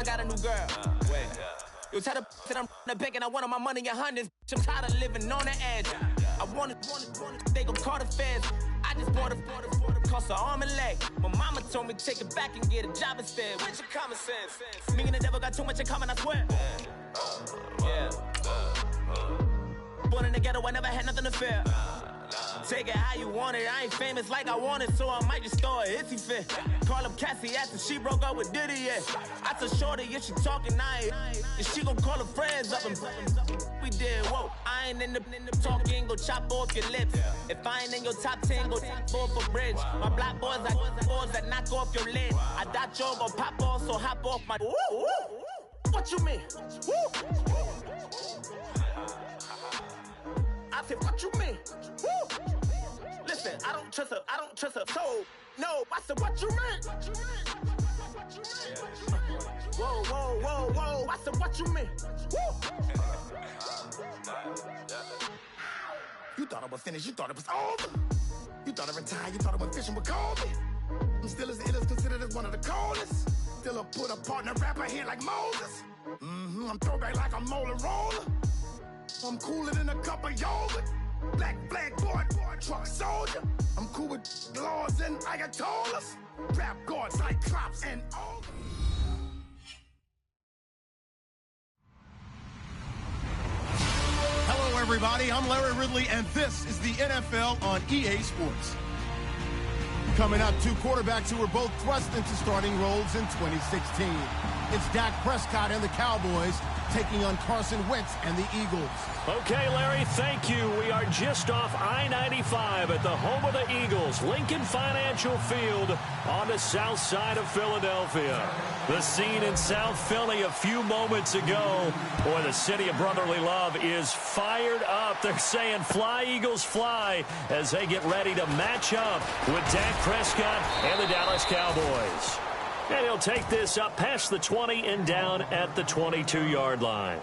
I got a new girl. Wait. You tell the that I'm the bank and I want all my money in hundreds. I'm tired of living on the edge. I want they gon' call the feds. I just bought a cost an arm and leg. My mama told me take it back and get a job instead. Where's your common sense? Me and the devil got too much in common, I swear. Yeah. Born in the ghetto, I never had nothing to fear. Take it how you want it. I ain't famous like I want it, so I might just throw a hissy fit. Call up Cassie after she broke up with Diddy, yeah. I told Shorty if she talking, and she gon' call her friends up and we did, whoa. I ain't in the talking, go chop off your lips. If I ain't in your top 10, go top 4 for bridge. My black boys like boys that knock off your lid. I doubt you're gon' pop off, so hop off my. What you mean? I said, what you mean? Listen, I don't trust her, so no. I said, what you mean? Whoa. I said, what you mean? You thought I was finished, you thought it was over. You thought I retired, you thought I went fishing with Kobe. I'm still as ill as considered as one of the coldest. Still a put a partner rapper here like Moses. I'm throwback like a molar roller. I'm cooler than a cup of yogurt. Black flag boy, truck soldier. I'm cool with laws and Ayatollahs. Rap gods like Klops and all. Hello, everybody. I'm Larry Ridley, and this is the NFL on EA Sports. Coming up, two quarterbacks who were both thrust into starting roles in 2016. It's Dak Prescott and the Cowboys taking on Carson Wentz and the Eagles. Okay, Larry, thank you. We are just off I-95 at the home of the Eagles, Lincoln Financial Field on the south side of Philadelphia. The scene in South Philly a few moments ago. Boy, the city of brotherly love is fired up. They're saying fly, Eagles, fly, as they get ready to match up with Dak Prescott and the Dallas Cowboys. And he'll take this up past the 20 and down at the 22-yard line.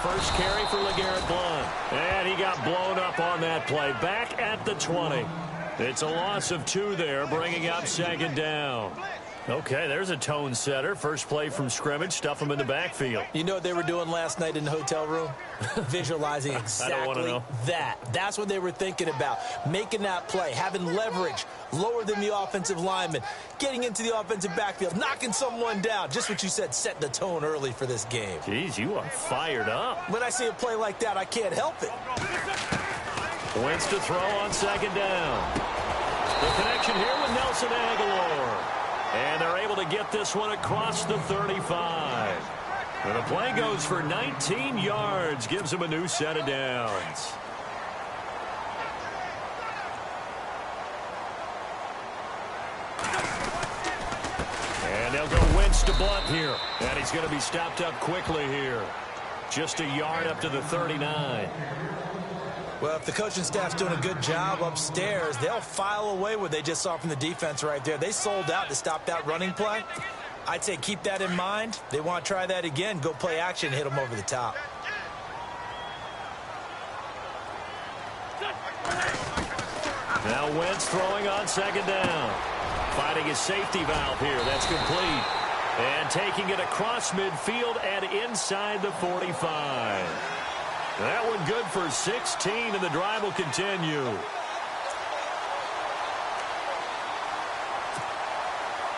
First carry for LeGarrette Blount. And he got blown up on that play. Back at the 20. It's a loss of 2 there, bringing up second down. Okay, there's a tone setter. First play from scrimmage, stuff him in the backfield. You know what they were doing last night in the hotel room? Visualizing exactly that. That's what they were thinking about. Making that play, having leverage, lower than the offensive lineman, getting into the offensive backfield, knocking someone down. Just what you said, set the tone early for this game. Jeez, you are fired up. When I see a play like that, I can't help it. Wentz to throw on second down. The connection here with Nelson Aguilar. And they're able to get this one across the 35. And the play goes for 19 yards, gives them a new set of downs. And they'll go Wentz to Blount here. And he's going to be stopped up quickly here. Just a yard up to the 39. Well, if the coaching staff's doing a good job upstairs, they'll file away what they just saw from the defense right there. They sold out to stop that running play. I'd say keep that in mind. They want to try that again. Go play action, hit them over the top. Now Wentz throwing on second down. Finding his safety valve here. That's complete. And taking it across midfield and inside the 45. That one good for 16, and the drive will continue.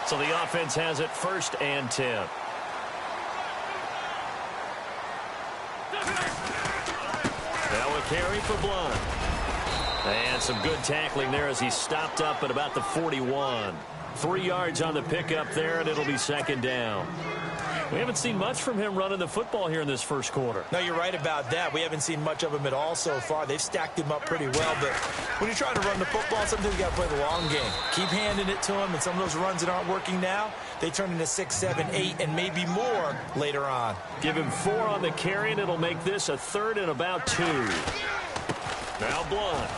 So the offense has it 1st and 10. Now a carry for Blount. And some good tackling there as he stopped up at about the 41. 3 yards on the pickup there, and it'll be second down. We haven't seen much from him running the football here in this first quarter. No, you're right about that. We haven't seen much of him at all so far. They've stacked him up pretty well, but when you're trying to run the football, sometimes you got to play the long game. Keep handing it to him, and some of those runs that aren't working now, they turn into 6, 7, 8, and maybe more later on. Give him 4 on the carry, and it'll make this a 3rd and about 2. Now Blunt.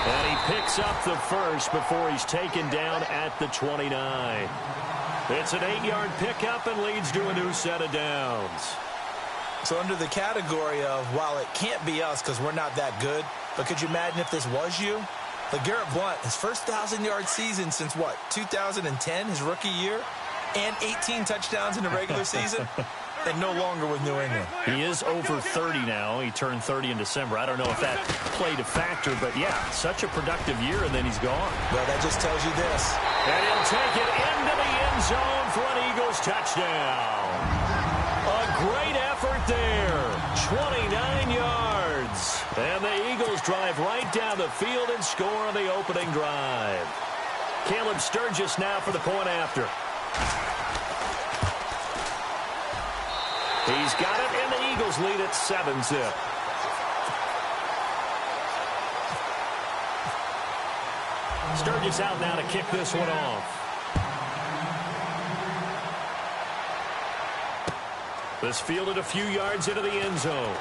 And he picks up the first before he's taken down at the 29. It's an 8-yard pickup and leads to a new set of downs. So under the category of, while it can't be us because we're not that good, but could you imagine if this was you? LeGarrette Blunt, his first 1,000-yard season since, what, 2010, his rookie year? And 18 touchdowns in the regular season? And no longer with New England. He is over 30 now. He turned 30 in December. I don't know if that played a factor, but yeah, such a productive year, and then he's gone. Well, that just tells you this. And he'll take it into the end zone for an Eagles touchdown. A great effort there. 29 yards. And the Eagles drive right down the field and score on the opening drive. Caleb Sturgis now for the point after. He's got it, and the Eagles lead at 7-zip. Sturgis out now to kick this one off. This fielded a few yards into the end zone.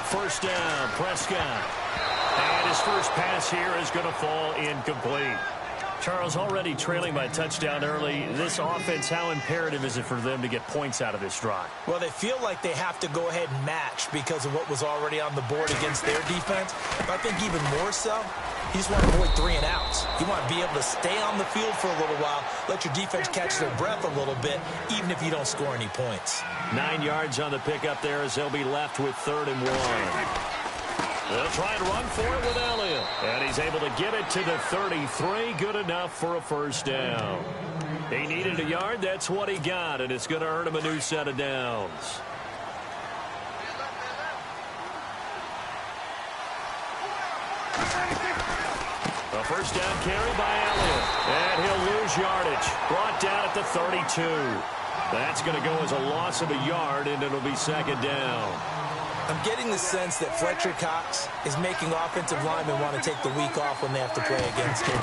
First down, Prescott. And his first pass here is going to fall incomplete. Charles, already trailing by touchdown early. This offense, how imperative is it for them to get points out of this drive? Well, they feel like they have to go ahead and match because of what was already on the board against their defense. But I think even more so, you just want to avoid 3 and outs. You want to be able to stay on the field for a little while, let your defense catch their breath a little bit, even if you don't score any points. 9 yards on the pickup there as they'll be left with 3rd and 1. They'll try and run for it with Elliott. And he's able to get it to the 33. Good enough for a first down. He needed a yard. That's what he got. And it's going to earn him a new set of downs. A first down carry by Elliott. And he'll lose yardage. Brought down at the 32. That's going to go as a loss of a yard, and it'll be 2nd down. I'm getting the sense that Fletcher Cox is making offensive linemen want to take the week off when they have to play against him.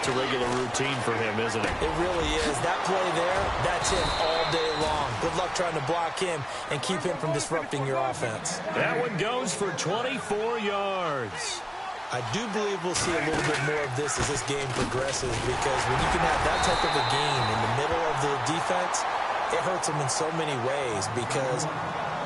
It's a regular routine for him, isn't it? It really is. That play there, that's him all day long. Good luck trying to block him and keep him from disrupting your offense. That one goes for 24 yards. I do believe we'll see a little bit more of this as this game progresses, because when you can have that type of a game in the middle of the defense, it hurts them in so many ways, because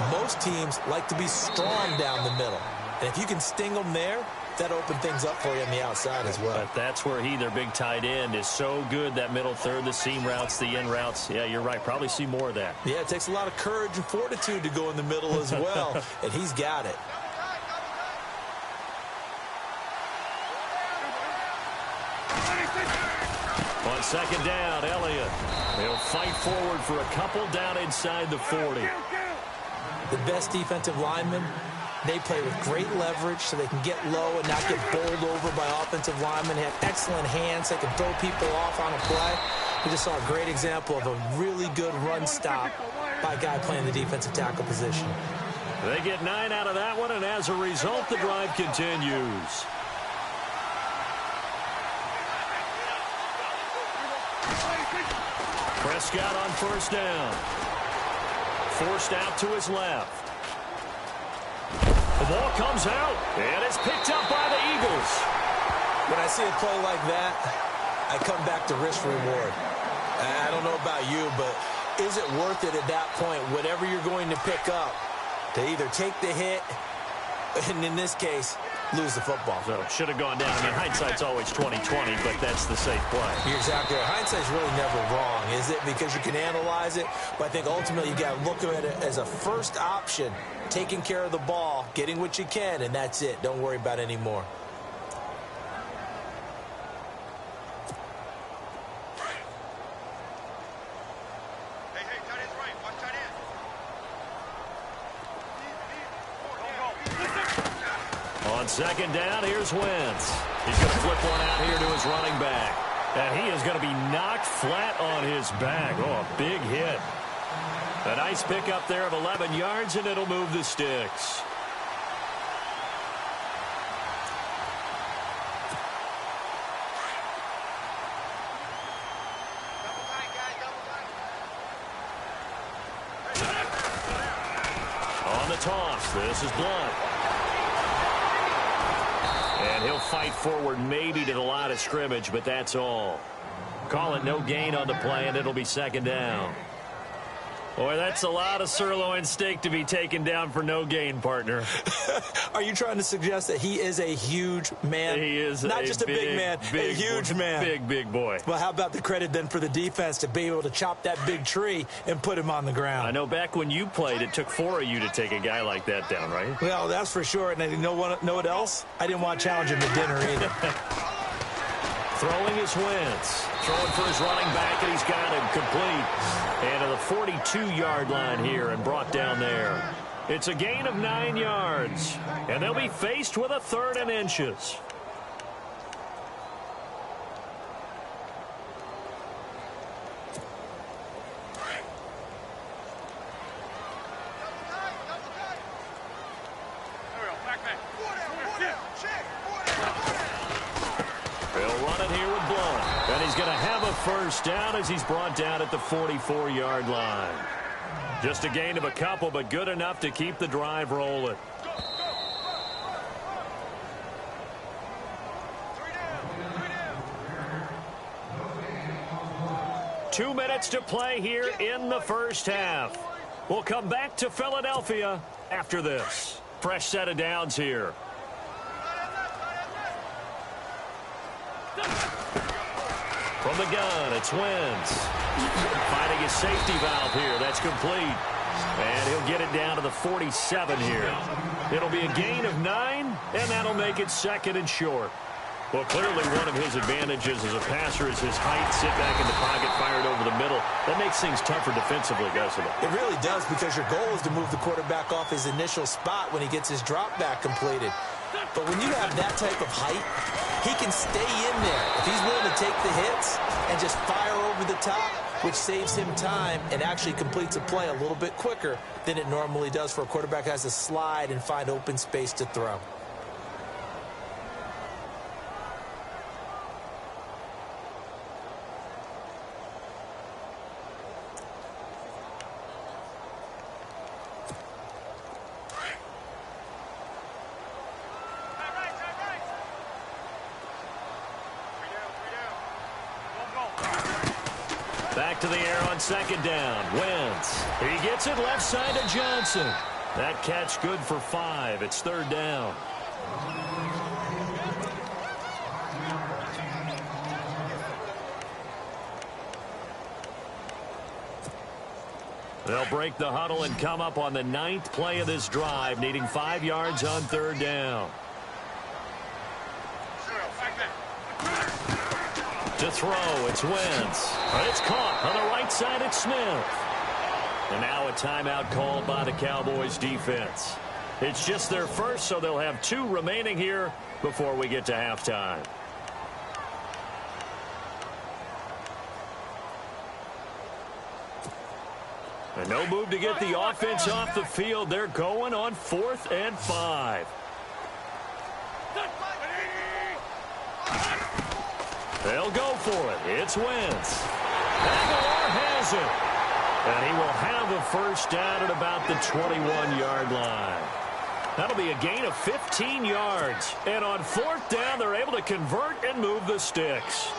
most teams like to be strong down the middle. And if you can sting them there, that opens things up for you on the outside as well. But that's where their big tight end, is so good, that middle third, the seam routes, the in routes. Yeah, you're right. Probably see more of that. Yeah, it takes a lot of courage and fortitude to go in the middle as well, and he's got it. On 2nd down, Elliott. He'll fight forward for a couple down inside the 40. The best defensive linemen, they play with great leverage so they can get low and not get bowled over by offensive linemen. They have excellent hands. They can throw people off on a play. We just saw a great example of a really good run stop by a guy playing the defensive tackle position. They get 9 out of that one, and as a result, the drive continues. Prescott on first down. Forced out to his left. The ball comes out, and it's picked up by the Eagles. When I see a play like that, I come back to risk-reward. I don't know about you, but is it worth it at that point, whatever you're going to pick up, to either take the hit, and in this case, lose the football. So should have gone down. I mean, hindsight's always 20/20, but that's the safe play. You're exactly right. Hindsight's really never wrong, is it? Because you can analyze it, but I think ultimately you got to look at it as a first option, taking care of the ball, getting what you can, and that's it. Don't worry about it anymore. On second down, here's Wentz. He's going to flip one out here to his running back. And he is going to be knocked flat on his back. Oh, a big hit. A nice pickup there of 11 yards, and it'll move the sticks. On the toss, this is Blunt. And he'll fight forward maybe to the line of scrimmage, but that's all. Call it no gain on the play, and it'll be second down. Boy, that's a lot of sirloin steak to be taken down for no gain, partner. Are you trying to suggest that he is a huge man? He is not just a big man, a huge man. Big boy. Well, how about the credit then for the defense to be able to chop that big tree and put him on the ground? I know back when you played, it took 4 of you to take a guy like that down, right? Well, that's for sure. And you know what else? I didn't want to challenge him to dinner either. Throwing is Wentz. Throwing for his running back, and he's got him complete. And to the 42-yard line here and brought down there. It's a gain of 9 yards. And they'll be faced with a 3rd and inches. They'll run it here with Blunt. And he's going to have a first down as he's brought down at the 44-yard line. Just a gain of a couple, but good enough to keep the drive rolling. Two minutes to play here in the first half. We'll come back to Philadelphia after this. Fresh set of downs here. From the gun, it's Wentz. Finding his safety valve here. That's complete. And he'll get it down to the 47 here. It'll be a gain of 9, and that'll make it 2nd and short. Well, clearly one of his advantages as a passer is his height. Sit back in the pocket, fired over the middle. That makes things tougher defensively, doesn't it? It really does, because your goal is to move the quarterback off his initial spot when he gets his drop back completed. But when you have that type of height, he can stay in there. If he's willing to take the hits and just fire over the top, which saves him time and actually completes a play a little bit quicker than it normally does for a quarterback who has to slide and find open space to throw. Back to the air on second down. Wentz. He gets it left side to Johnson. That catch good for 5. It's 3rd down. They'll break the huddle and come up on the 9th play of this drive, needing 5 yards on 3rd down. To throw, it's Wentz. It's caught on the right side, it's Smith. And now a timeout called by the Cowboys defense. It's just their first, so they'll have 2 remaining here before we get to halftime. And no move to get the offense off the field. They're going on 4th and 5. They'll go for it. It's Wentz. Aguilar has it. And he will have a first down at about the 21-yard line. That'll be a gain of 15 yards. And on 4th down, they're able to convert and move the sticks.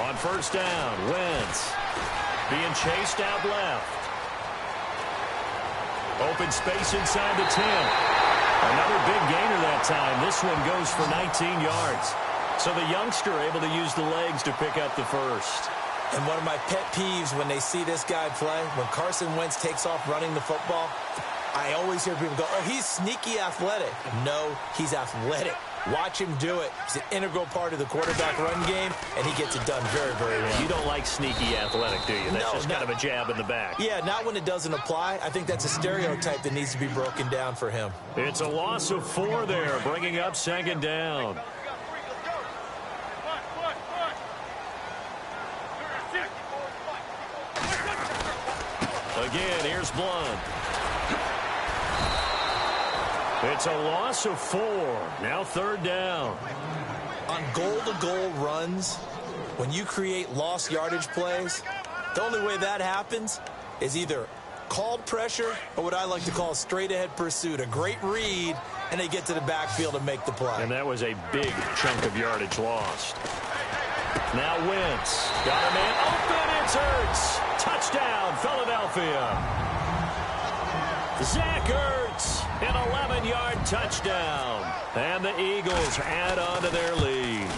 On 1st down, Wentz being chased out left. Open space inside the 10. Another big gainer that time. This one goes for 19 yards. So the youngster able to use the legs to pick up the first. And one of my pet peeves when they see this guy play, when Carson Wentz takes off running the football, I always hear people go, oh, he's sneaky athletic. No, he's athletic. Watch him do it. It's an integral part of the quarterback run game, and he gets it done very, very well. You don't like sneaky athletic, do you? That's just kind of a jab in the back. Yeah, not when it doesn't apply. I think that's a stereotype that needs to be broken down for him. It's a loss of 4 there, bringing up second down. Again, here's Blunt. It's a loss of 4. Now third down. On goal-to-goal runs, when you create lost yardage plays, the only way that happens is either called pressure or what I like to call straight-ahead pursuit. A great read, and they get to the backfield and make the play. And that was a big chunk of yardage lost. Now Wentz. Got a man open. It's Ertz. Touchdown, Philadelphia. Zach Ertz, an 11-yard touchdown. And the Eagles add on to their lead.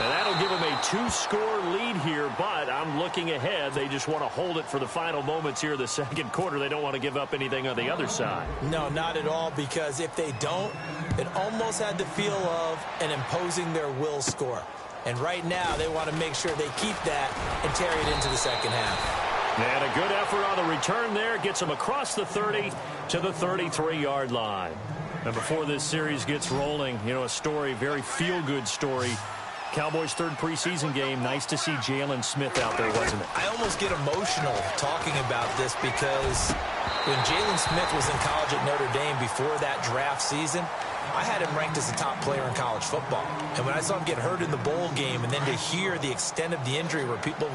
And that'll give them a 2-score lead here, but I'm looking ahead. They just want to hold it for the final moments here of the second quarter. They don't want to give up anything on the other side. No, not at all, because if they don't, it almost had the feel of an imposing their will score. And right now, they want to make sure they keep that and carry it into the second half. And a good effort on the return there. Gets them across the 30 to the 33-yard line. And before this series gets rolling, you know, a story, very feel-good story. Cowboys' third preseason game. Nice to see Jalen Smith out there, wasn't it? I almost get emotional talking about this because when Jalen Smith was in college at Notre Dame before that draft season, I had him ranked as the top player in college football. And when I saw him get hurt in the bowl game and then to hear the extent of the injury where people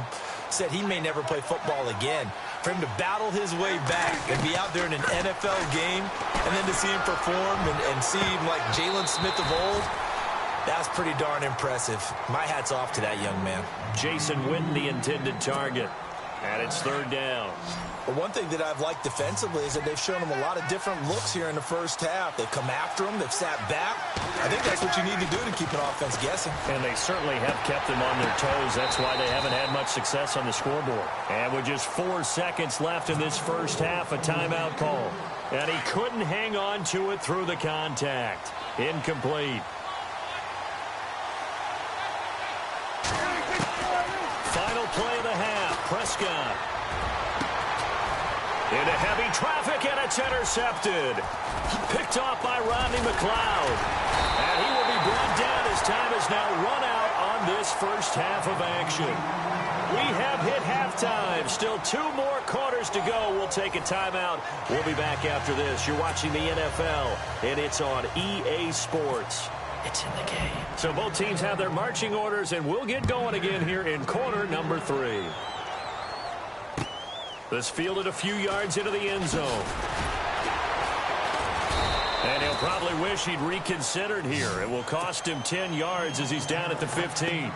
said he may never play football again, for him to battle his way back and be out there in an NFL game and then to see him perform and see him like Jalen Smith of old, that's pretty darn impressive. My hat's off to that young man. Jason Witten, the intended target. And it's third down. But one thing that I've liked defensively is that they've shown him a lot of different looks here in the first half. They've come after him. They've sat back. I think that's what you need to do to keep an offense guessing. And they certainly have kept them on their toes. That's why they haven't had much success on the scoreboard. And with just 4 seconds left in this first half, a timeout call. And he couldn't hang on to it through the contact. Incomplete. Final play of the half. Prescott. Into heavy traffic, and it's intercepted. Picked off by Rodney McLeod. And he will be brought down as time is now run out on this first half of action. We have hit halftime. Still 2 more quarters to go. We'll take a timeout. We'll be back after this. You're watching the NFL, and it's on EA Sports. It's in the game. So both teams have their marching orders, and we'll get going again here in quarter number 3. This fielded a few yards into the end zone. And he'll probably wish he'd reconsidered here. It will cost him 10 yards as he's down at the 15.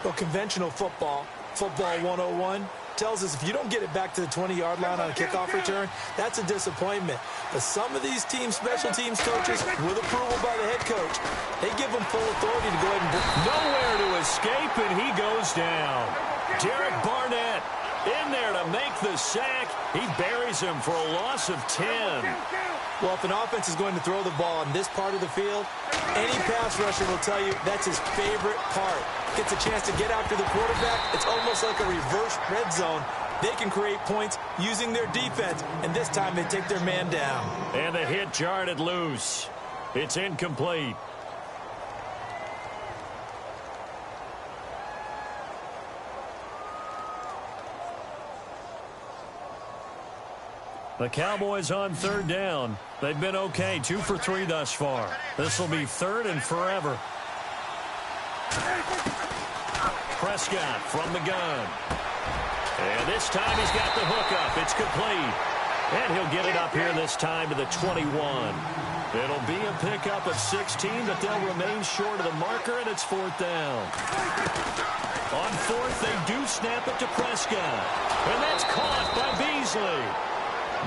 Well, conventional football 101, tells us if you don't get it back to the 20-yard line on a kickoff return, that's a disappointment. But some of these teams, special teams coaches, with approval by the head coach, they give them full authority to go ahead and... Nowhere to escape, and he goes down. Derek Barnett in there to make the sack. He buries him for a loss of 10. Well, if an offense is going to throw the ball in this part of the field, any pass rusher will tell you that's his favorite part. Gets a chance to get after the quarterback. It's almost like a reverse red zone. They can create points using their defense, and this time they take their man down. And the hit jarred it loose. It's incomplete. The Cowboys on third down. They've been okay, 2 for 3 thus far. This will be third and forever. Prescott from the gun. And this time he's got the hookup. It's complete. And he'll get it up here this time to the 21. It'll be a pickup of 16, but they'll remain short of the marker, and it's fourth down. On fourth, they do snap it to Prescott. And that's caught by Beasley.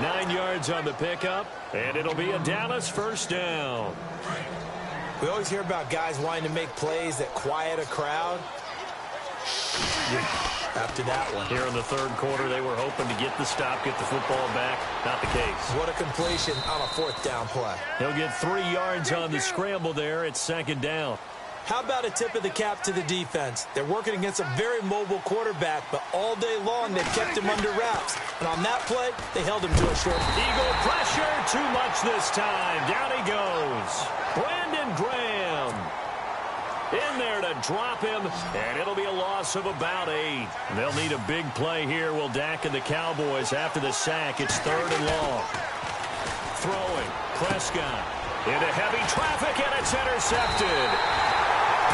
9 yards on the pickup, and it'll be a Dallas first down. We always hear about guys wanting to make plays that quiet a crowd. After that one. Here in the third quarter, they were hoping to get the stop, get the football back. Not the case. What a completion on a fourth down play. He'll get 3 yards on the scramble there. It's second down. How about a tip of the cap to the defense? They're working against a very mobile quarterback, but all day long they've kept him under wraps. And on that play, they held him to a short. Eagle pressure, too much this time. Down he goes. Brandon Graham in there to drop him, and it'll be a loss of about 8. They'll need a big play here, will Dak and the Cowboys after the sack. It's 3rd and long. Throwing, Prescott into heavy traffic, and it's intercepted.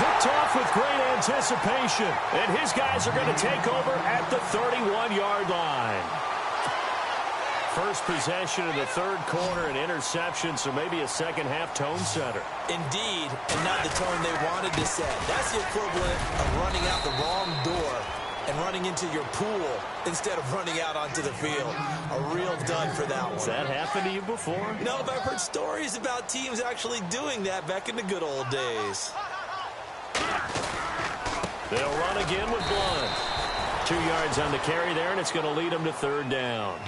Picked off with great anticipation, and his guys are going to take over at the 31-yard line. First possession of the third quarter, an interception, so maybe a second-half tone setter. Indeed, and not the tone they wanted to set. That's the equivalent of running out the wrong door and running into your pool instead of running out onto the field. A real dud for that one. Has that happened to you before? No, but I've heard stories about teams actually doing that back in the good old days. They'll run again with Blunt. 2 yards on the carry there, and it's going to lead them to 3rd down.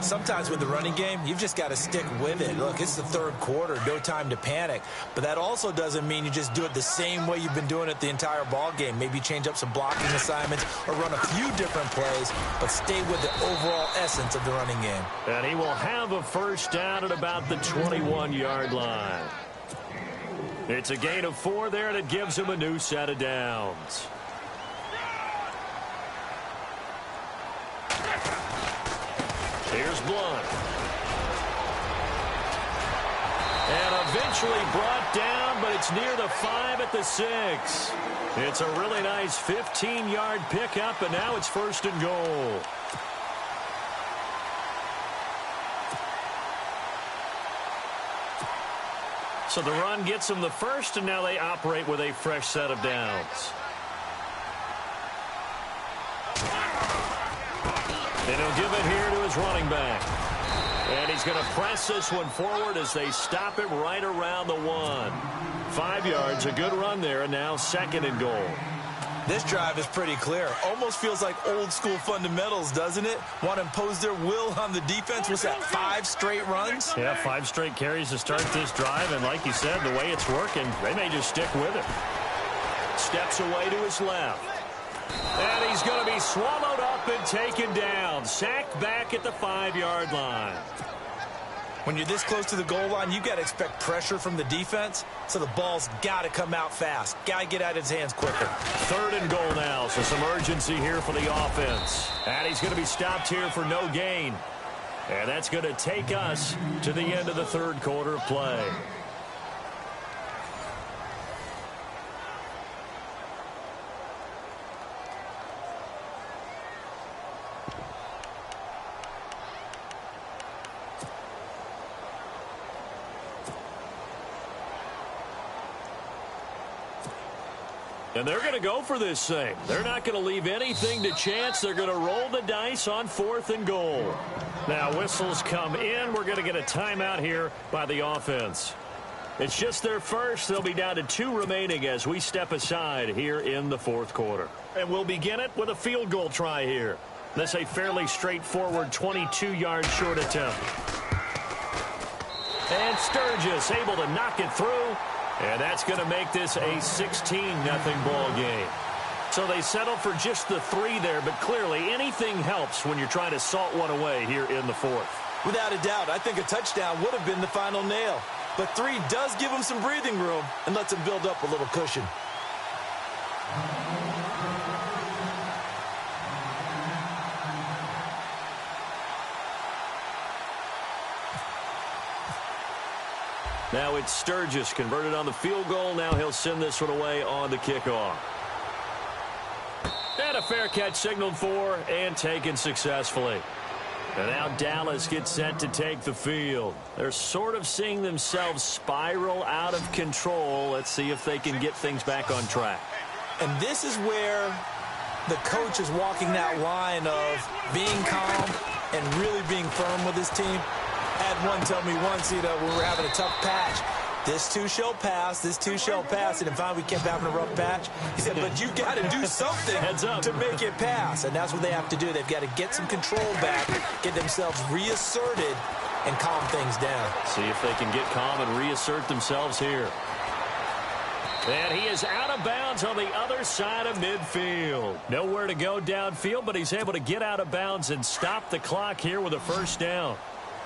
Sometimes with the running game, you've just got to stick with it. Look, it's the third quarter, no time to panic. But that also doesn't mean you just do it the same way you've been doing it the entire ball game. Maybe change up some blocking assignments or run a few different plays, but stay with the overall essence of the running game. And he will have a first down at about the 21-yard line. It's a gain of 4 there, and it gives him a new set of downs. Here's Blunt. And eventually brought down, but it's near the 5 at the 6. It's a really nice 15-yard pickup, and now it's 1st and goal. So the run gets them the first, and now they operate with a fresh set of downs. And he'll give it here to his running back. And he's going to press this one forward as they stop him right around the 1. 5 yards, a good run there, and now 2nd and goal. This drive is pretty clear. Almost feels like old school fundamentals, doesn't it? Want to impose their will on the defense. What's that, 5 straight runs? Yeah, 5 straight carries to start this drive. And like you said, the way it's working, they may just stick with it. Steps away to his left. And he's going to be swallowed up and taken down. Sacked back at the 5-yard line. When you're this close to the goal line, you got to expect pressure from the defense. So the ball's got to come out fast. Got to get out of his hands quicker. 3rd and goal now, so some urgency here for the offense. And he's going to be stopped here for no gain. And that's going to take us to the end of the third quarter of play. And they're going to go for this thing. They're not going to leave anything to chance. They're going to roll the dice on 4th and goal. Now whistles come in. We're going to get a timeout here by the offense. It's just their first. They'll be down to 2 remaining as we step aside here in the 4th quarter. And we'll begin it with a field goal try here. This a fairly straightforward 22-yard short attempt. And Sturgis able to knock it through. And that's going to make this a 16-0 ball game. So they settle for just the 3 there, but clearly anything helps when you're trying to salt one away here in the 4th. Without a doubt, I think a touchdown would have been the final nail. But 3 does give them some breathing room and lets them build up a little cushion. Now it's Sturgis converted on the field goal. Now he'll send this one away on the kickoff. And a fair catch signaled for and taken successfully. And now Dallas gets set to take the field. They're sort of seeing themselves spiral out of control. Let's see if they can get things back on track. And this is where the coach is walking that line of being calm and really being firm with his team. I had one tell me once, when we were having a tough patch, this too shall pass, this too shall pass. And finally, we kept having a rough patch. He said, but you got to do something to make it pass. And that's what they have to do. They've got to get some control back, get themselves reasserted, and calm things down. See if they can get calm and reassert themselves here. And he is out of bounds on the other side of midfield. Nowhere to go downfield, but he's able to get out of bounds and stop the clock here with a first down.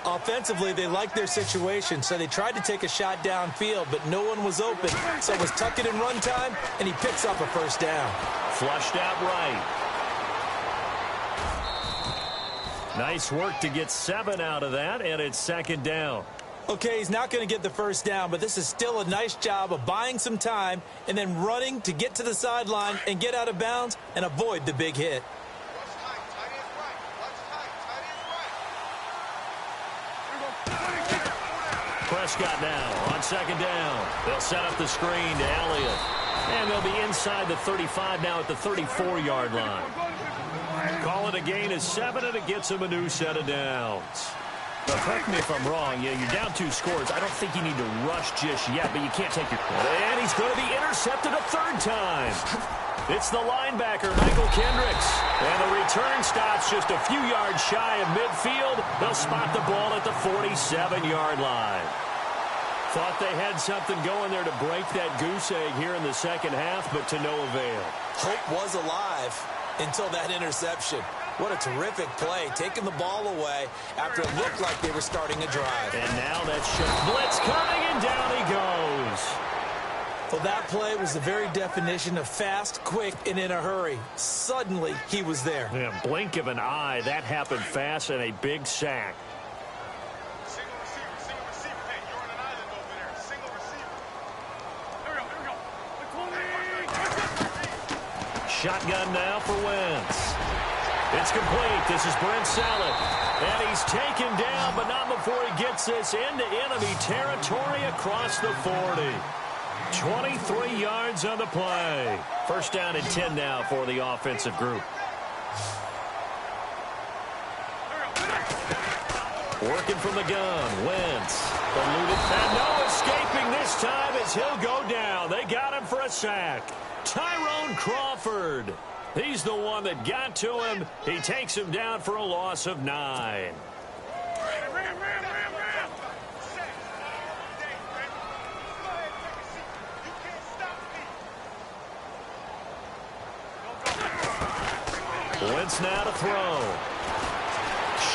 Offensively, they liked their situation, so they tried to take a shot downfield, but no one was open. So it was tuck it in run time, and he picks up a first down. Flushed out right. Nice work to get 7 out of that, and it's second down. Okay, he's not going to get the first down, but this is still a nice job of buying some time and then running to get to the sideline and get out of bounds and avoid the big hit. Prescott now on second down. They'll set up the screen to Elliott. And they'll be inside the 35 now at the 34-yard line. Call it a gain of 7, and it gets him a new set of downs. Now, correct me if I'm wrong. You're down 2 scores. I don't think you need to rush just yet, but you can't take your... And he's going to be intercepted a third time. It's the linebacker, Michael Kendricks. And the return stops just a few yards shy of midfield. They'll spot the ball at the 47-yard line. Thought they had something going there to break that goose egg here in the second half, but to no avail. Hope was alive until that interception. What a terrific play, taking the ball away after it looked like they were starting a drive. And now that's blitz coming, and down he goes. Well, that play was the very definition of fast, quick, and in a hurry. Suddenly, he was there. Yeah, blink of an eye, that happened fast, and a big sack. Shotgun now for Wentz. It's complete. This is Brent Saleh. And he's taken down, but not before he gets this into enemy territory across the 40. 23 yards on the play. First down and 10 now for the offensive group. Working from the gun. Wentz. Eluded. And no escaping this time as he'll go down. They got him for a sack. Tyrone Crawford. He's the one that got to him. He takes him down for a loss of 9. Wentz now to throw.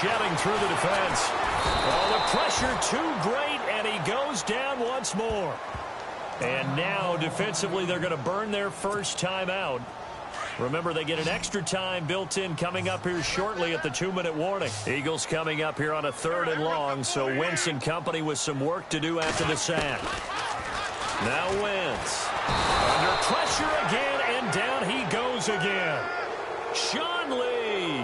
Shedding through the defense. Oh, the pressure too great, and he goes down once more. And now, defensively, they're going to burn their first time out. Remember, they get an extra time built in coming up here shortly at the 2-minute warning. Eagles coming up here on a 3rd and long, so Wentz and company with some work to do after the sack. Now Wentz. Under pressure again, and down he goes again. Sean Lee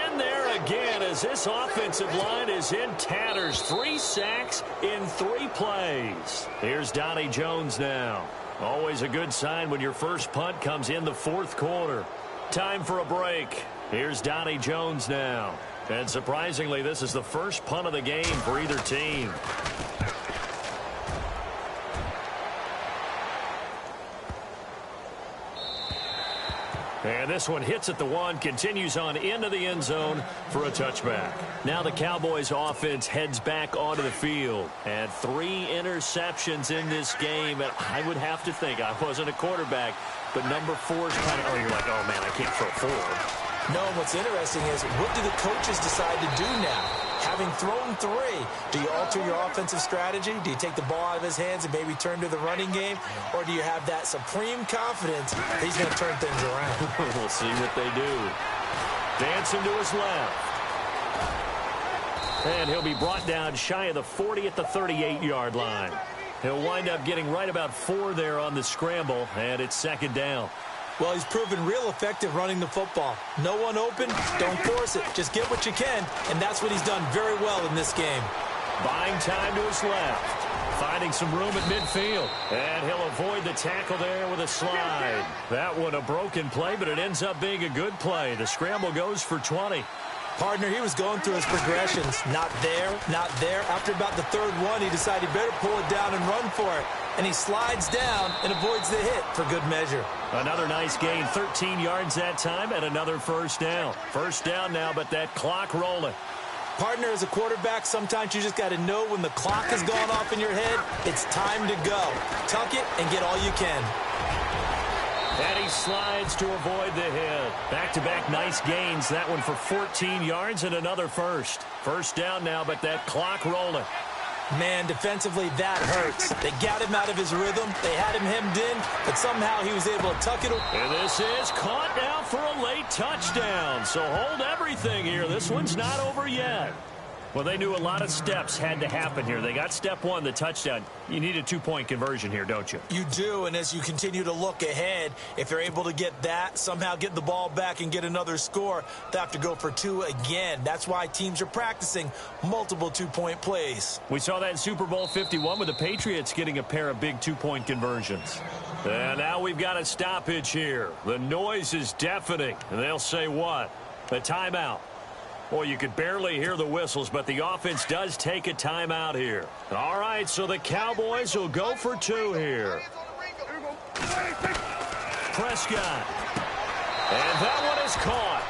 in there again as this offensive line is in tatters. 3 sacks in 3 plays. Here's Donnie Jones now. Always a good sign when your first punt comes in the 4th quarter. Time for a break. Here's Donnie Jones now. And surprisingly, this is the first punt of the game for either team. And this one hits at the 1, continues on into the end zone for a touchback. Now the Cowboys offense heads back onto the field. And 3 interceptions in this game. And I would have to think, I wasn't a quarterback, but number 4 is kind of, you're like, oh man, I can't throw forward. No, and what's interesting is, what do the coaches decide to do now? Having thrown 3, do you alter your offensive strategy? Do you take the ball out of his hands and maybe turn to the running game? Or do you have that supreme confidence that he's going to turn things around? We'll see what they do. Dancing to his left. And he'll be brought down shy of the 40 at the 38-yard line. He'll wind up getting right about 4 there on the scramble, and it's second down. Well, he's proven real effective running the football. No one open, don't force it. Just get what you can, and that's what he's done very well in this game. Buying time to his left. Finding some room at midfield. And he'll avoid the tackle there with a slide. That one a broken play, but it ends up being a good play. The scramble goes for 20. Partner, he was going through his progressions. Not there, not there. After about the third one, he decided he better pull it down and run for it. And he slides down and avoids the hit for good measure. Another nice gain, 13 yards that time, and another first down. First down now, but that clock rolling. Partner, as a quarterback, sometimes you just got to know when the clock has gone off in your head, it's time to go. Tuck it and get all you can. And he slides to avoid the hit. Back-to-back nice gains. That one for 14 yards and another first. First down now, but that clock rolling. Man, defensively, that hurts. They got him out of his rhythm. They had him hemmed in, but somehow he was able to tuck it. And this is caught now for a late touchdown. So hold everything here. This one's not over yet. Well, they knew a lot of steps had to happen here. They got step one, the touchdown. You need a two-point conversion here, don't you? You do, and as you continue to look ahead, if they're able to get that, somehow get the ball back and get another score, they have to go for two again. That's why teams are practicing multiple two-point plays. We saw that in Super Bowl 51 with the Patriots getting a pair of big two-point conversions. And now we've got a stoppage here. The noise is deafening, and they'll say what? A timeout. Well, you could barely hear the whistles, but the offense does take a timeout here. All right, so the Cowboys will go for two here. Prescott. And that one is caught.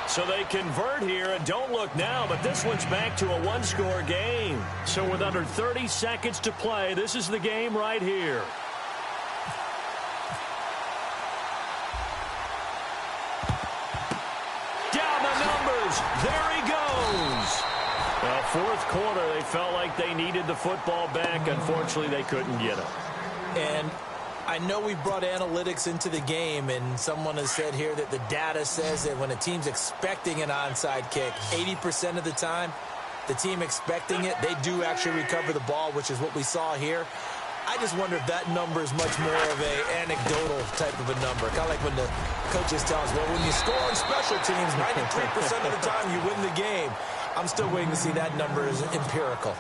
So they convert here, and don't look now, but this one's back to a one-score game. So with under 30 seconds to play, this is the game right here. Down the numbers. There he goes. Well, fourth quarter, they felt like they needed the football back. Unfortunately, they couldn't get it. And I know we brought analytics into the game, and someone has said here that the data says that when a team's expecting an onside kick, 80% of the time, the team expecting it, they do actually recover the ball, which is what we saw here. I just wonder if that number is much more of a anecdotal type of a number. Kind of like when the coaches tell us, well, when you score on special teams, 93% of the time you win the game. I'm still waiting to see that number is empirical.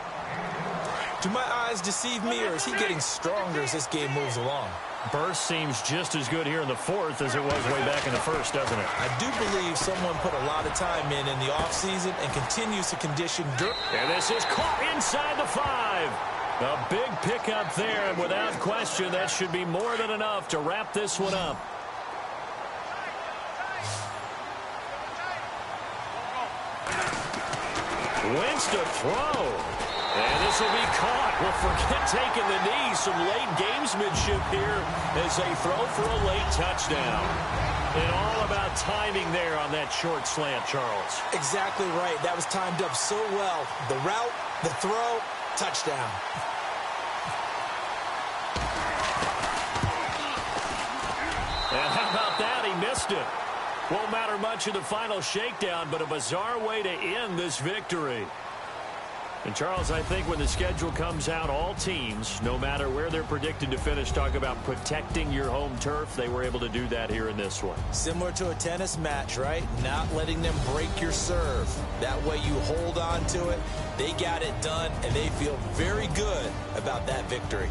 Do my eyes deceive me, or is he getting stronger as this game moves along? Burst seems just as good here in the fourth as it was way back in the first, doesn't it? I do believe someone put a lot of time in the offseason and continues to condition dirt. And this is caught inside the 5. A big pickup there, and without question, that should be more than enough to wrap this one up. Wentz to throw. And this will be caught. Well, forget taking the knee. Some late gamesmanship here as they throw for a late touchdown. And all about timing there on that short slant, Charles. Exactly right. That was timed up so well. The route, the throw, touchdown. And how about that? He missed it. Won't matter much in the final shakedown, but a bizarre way to end this victory. And, Charles, I think when the schedule comes out, all teams, no matter where they're predicted to finish, talk about protecting your home turf. They were able to do that here in this one. Similar to a tennis match, right? Not letting them break your serve. That way you hold on to it. They got it done, and they feel very good about that victory.